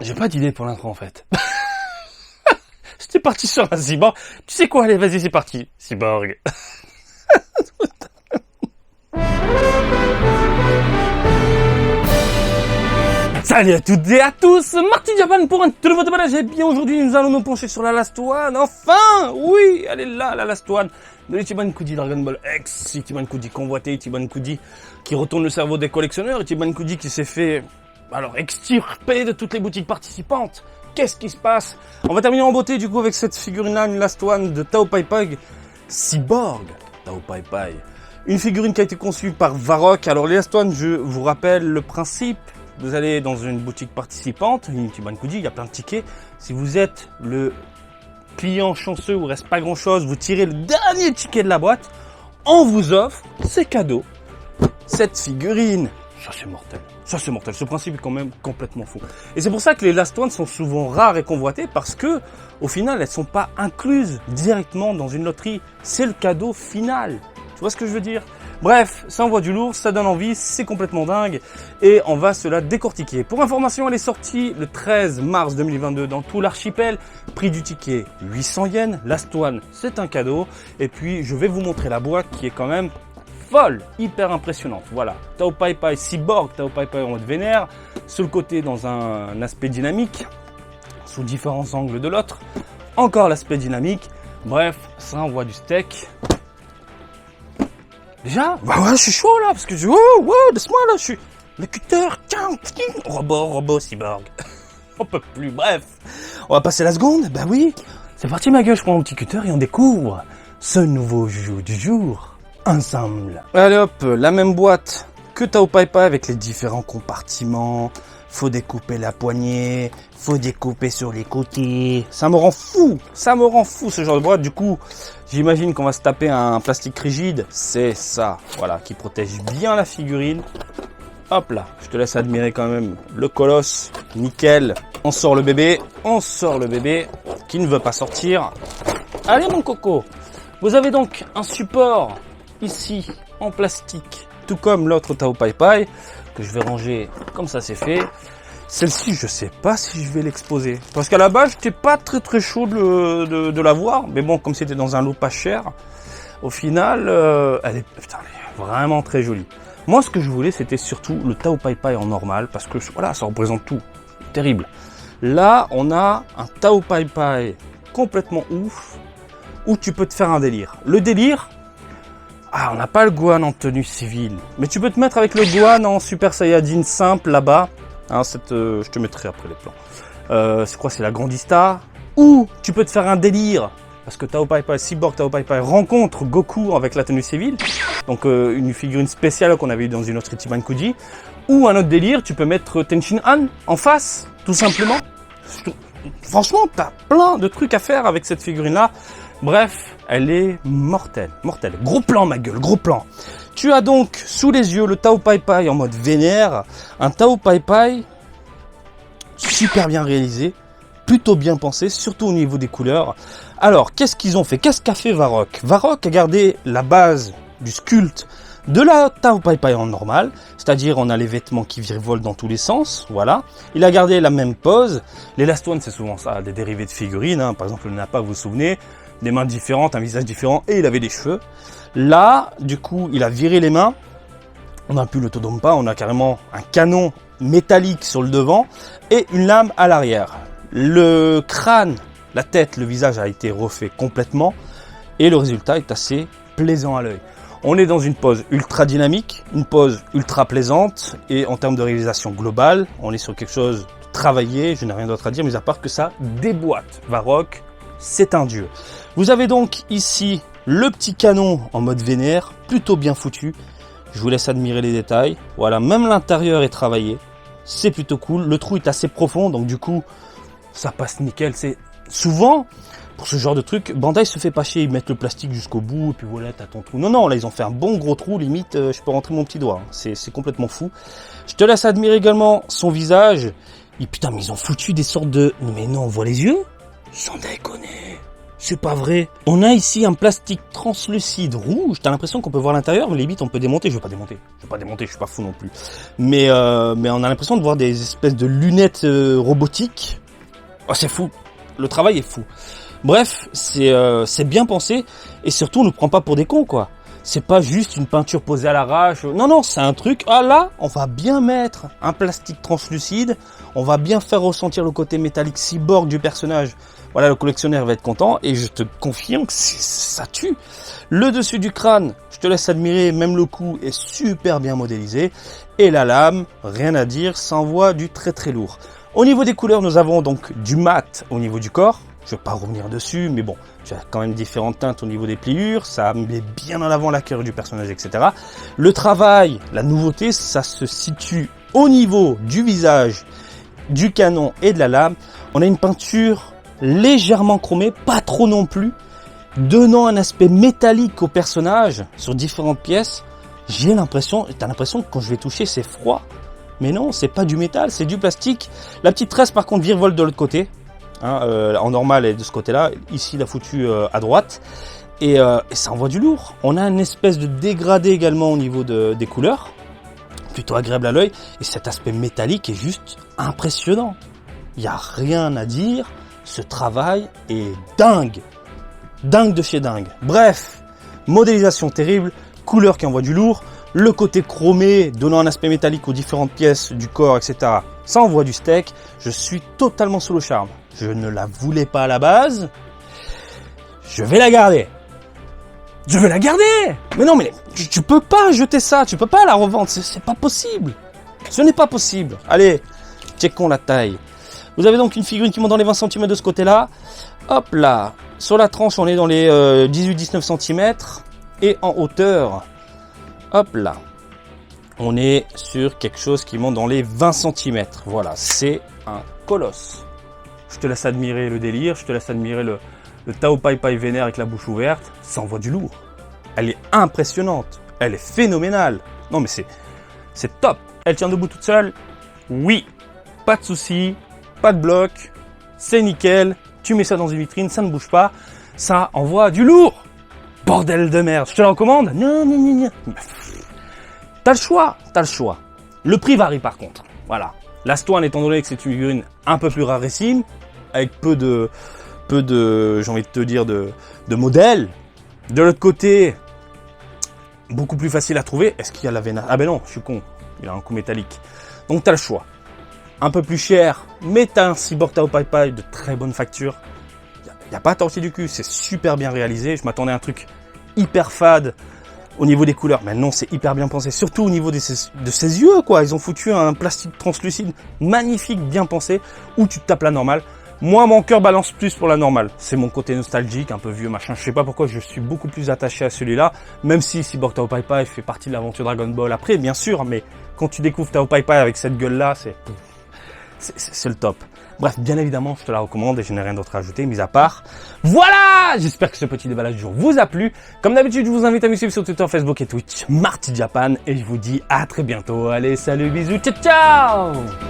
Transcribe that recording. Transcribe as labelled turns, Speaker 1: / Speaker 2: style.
Speaker 1: J'ai pas d'idée pour l'intro en fait. J'étais parti sur un cyborg. Tu sais quoi, allez, vas-y, c'est parti. Cyborg. Salut à toutes et à tous, Marty Japan pour un tout nouveau débat. Et bien aujourd'hui nous allons nous pencher sur la Last One. Enfin, oui, elle est là, la Last One de Ichiban Kuji Dragon Ball X. Ichiban Kuji convoité, Ichiban Kuji qui retourne le cerveau des collectionneurs. Ichiban Kuji qui s'est fait, extirper de toutes les boutiques participantes. Qu'est-ce qui se passe? On va terminer en beauté du coup avec cette figurine-là, une Last One de Tao Pai Pai Cyborg. Tao Pai Pai. Une figurine qui a été conçue par Varrock. Alors les Last One, je vous rappelle le principe. Vous allez dans une boutique participante, une Ichiban Kuji, il y a plein de tickets. Si vous êtes le client chanceux où il reste pas grand chose, vous tirez le dernier ticket de la boîte, on vous offre, c'est cadeau, cette figurine. Ça c'est mortel. Ça c'est mortel. Ce principe est quand même complètement fou. Et c'est pour ça que les Last One sont souvent rares et convoitées parce que, au final, elles sont pas incluses directement dans une loterie. C'est le cadeau final. Tu vois ce que je veux dire? Bref, ça envoie du lourd, ça donne envie, c'est complètement dingue et on va se la décortiquer. Pour information, elle est sortie le 13 mars 2022 dans tout l'archipel. Prix du ticket 800 yens. Last One, c'est un cadeau. Et puis, je vais vous montrer la boîte qui est quand même folle, hyper impressionnante. Voilà, Tao Pai Pai Cyborg, Tao Pai Pai en mode vénère, sur le côté dans un aspect dynamique, sous différents angles de l'autre. Encore l'aspect dynamique. Bref, ça envoie du steak. Déjà? Bah ouais, je suis chaud là, parce que laisse-moi là, je suis le cutter, robot, cyborg. On peut plus, bref. On va passer la seconde, bah oui. C'est parti ma gueule, je prends mon petit cutter et on découvre ce nouveau jeu du jour, ensemble. Allez hop, la même boîte que Tao Pai Pai avec les différents compartiments. Faut découper la poignée, faut découper sur les côtés. Ça me rend fou ce genre de boîte. Du coup, j'imagine qu'on va se taper un plastique rigide. C'est ça, voilà, qui protège bien la figurine. Hop là, je te laisse admirer quand même le colosse. Nickel. On sort le bébé qui ne veut pas sortir. Allez mon coco. Vous avez donc un support ici en plastique, tout comme l'autre Tao Pai Pai, que je vais ranger comme ça c'est fait. Celle-ci, je sais pas si je vais l'exposer. Parce qu'à la base, j'étais pas très chaud de la voir. Mais bon, comme c'était dans un lot pas cher, au final, elle est vraiment très jolie. Moi, ce que je voulais, c'était surtout le Tao Pai Pai en normal. Parce que voilà, ça représente tout. Terrible. Là, on a un Tao Pai Pai complètement ouf, où tu peux te faire un délire. Le délire, on n'a pas le Gohan en tenue civile, mais tu peux te mettre avec le Gohan en Super Saiyajin simple là-bas. Hein, je te mettrai après les plans. Je crois que c'est la Grandista. Ou tu peux te faire un délire, parce que Tao Pai Pai Cyborg, Tao Pai Pai rencontre Goku avec la tenue civile. Donc une figurine spéciale qu'on avait eu dans une autre Ichiban Kuji. Ou un autre délire, tu peux mettre Tenshin Han en face, tout simplement. Franchement, t'as plein de trucs à faire avec cette figurine-là. Bref, elle est mortelle. Gros plan ma gueule, gros plan. Tu as donc sous les yeux le Tao Pai Pai en mode vénère. Un Tao Pai Pai super bien réalisé, plutôt bien pensé, surtout au niveau des couleurs. Alors, qu'est-ce qu'ils ont fait? Qu'est-ce qu'a fait Varrock? Varrock a gardé la base du sculpte de la Tao Pai Pai en normal, c'est-à-dire on a les vêtements qui virevolent dans tous les sens, voilà. Il a gardé la même pose. Les Last One, c'est souvent ça, des dérivés de figurines, hein. Par exemple le Nappa, vous vous souvenez, des mains différentes, un visage différent, et il avait des cheveux. Là, du coup, il a viré les mains. On n'a plus le Todompa, on a carrément un canon métallique sur le devant et une lame à l'arrière. Le crâne, la tête, le visage a été refait complètement et le résultat est assez plaisant à l'œil. On est dans une pose ultra dynamique, une pose ultra plaisante et en termes de réalisation globale, on est sur quelque chose de travaillé, je n'ai rien d'autre à dire, mais à part que ça déboîte. Varrock, c'est un dieu. Vous avez donc ici le petit canon en mode vénère, plutôt bien foutu. Je vous laisse admirer les détails. Voilà, même l'intérieur est travaillé. C'est plutôt cool. Le trou est assez profond, donc du coup, ça passe nickel. C'est souvent, pour ce genre de truc, Bandai se fait pas chier. Ils mettent le plastique jusqu'au bout, et puis voilà, t'as ton trou. Non, là, ils ont fait un bon gros trou. Limite, je peux rentrer mon petit doigt. C'est complètement fou. Je te laisse admirer également son visage. Et putain, mais ils ont foutu des sortes de... Mais non, on voit les yeux? Sans déconner. C'est pas vrai. On a ici un plastique translucide rouge. T'as l'impression qu'on peut voir l'intérieur, mais limite on peut démonter. Je vais pas démonter, je suis pas fou non plus. Mais on a l'impression de voir des espèces de lunettes robotiques. Oh, c'est fou. Le travail est fou. Bref, c'est bien pensé et surtout on nous prend pas pour des cons quoi. C'est pas juste une peinture posée à l'arrache. Non, c'est un truc. Ah là, on va bien mettre un plastique translucide. On va bien faire ressentir le côté métallique cyborg du personnage. Voilà, le collectionneur va être content et je te confirme que ça tue. Le dessus du crâne, je te laisse admirer, même le cou est super bien modélisé. Et la lame, rien à dire, ça envoie du très très lourd. Au niveau des couleurs, nous avons donc du mat au niveau du corps. Je ne vais pas revenir dessus, mais bon, tu as quand même différentes teintes au niveau des pliures, ça met bien en avant la carrure du personnage, etc. Le travail, la nouveauté, ça se situe au niveau du visage, du canon et de la lame. On a une peinture légèrement chromée, pas trop non plus, donnant un aspect métallique au personnage sur différentes pièces. T'as l'impression que quand je vais toucher, c'est froid. Mais non, c'est pas du métal, c'est du plastique. La petite tresse, par contre, virevolte de l'autre côté. En normal, elle est de ce côté-là. Ici, il a foutu à droite. Et ça envoie du lourd. On a une espèce de dégradé également au niveau des couleurs. Plutôt agréable à l'œil. Et cet aspect métallique est juste impressionnant. Il n'y a rien à dire. Ce travail est dingue. Dingue de chez dingue. Bref, modélisation terrible. Couleur qui envoie du lourd. Le côté chromé donnant un aspect métallique aux différentes pièces du corps, etc. Ça envoie du steak. Je suis totalement sous le charme. Je ne la voulais pas à la base. Je vais la garder. Je vais la garder. Mais non, mais tu peux pas jeter ça. Tu peux pas la revendre. C'est pas possible. Ce n'est pas possible. Allez, checkons la taille. Vous avez donc une figurine qui monte dans les 20 cm de ce côté-là. Hop là. Sur la tranche, on est dans les 18-19 cm. Et en hauteur, hop là. On est sur quelque chose qui monte dans les 20 cm. Voilà, c'est un colosse. Je te laisse admirer le délire, je te laisse admirer le Tao Pai Pai vénère avec la bouche ouverte. Ça envoie du lourd. Elle est impressionnante. Elle est phénoménale. Non mais c'est top. Elle tient debout toute seule. Oui. Pas de souci. Pas de bloc. C'est nickel. Tu mets ça dans une vitrine, ça ne bouge pas. Ça envoie du lourd. Bordel de merde. Je te la recommande? Non. T'as le choix. Le prix varie par contre. Voilà. L'Astoine, étant donné que c'est une figurine un peu plus rarissime, avec peu de, j'ai envie de te dire, de modèles. De l'autre côté, beaucoup plus facile à trouver. Est-ce qu'il y a la Vénère? Ah ben non, je suis con. Il a un coup métallique. Donc t'as le choix. Un peu plus cher, mais t'as un Cyborg Tao Pai Pai de très bonne facture. Il n'y a pas à tortiller du cul, c'est super bien réalisé. Je m'attendais à un truc hyper fade au niveau des couleurs. Mais non, c'est hyper bien pensé. Surtout au niveau de ses yeux, quoi. Ils ont foutu un plastique translucide magnifique, bien pensé, où tu te tapes la normale. Moi, mon cœur balance plus pour la normale. C'est mon côté nostalgique, un peu vieux, machin. Je sais pas pourquoi je suis beaucoup plus attaché à celui-là. Même si Cyborg Tao Pai Pai fait partie de l'aventure Dragon Ball après, bien sûr. Mais quand tu découvres Tao Pai Pai avec cette gueule-là, c'est le top. Bref, bien évidemment, je te la recommande et je n'ai rien d'autre à ajouter, mis à part. Voilà! J'espère que ce petit déballage du jour vous a plu. Comme d'habitude, je vous invite à me suivre sur Twitter, Facebook et Twitch, Marty Japan. Et je vous dis à très bientôt. Allez, salut, bisous, ciao, ciao!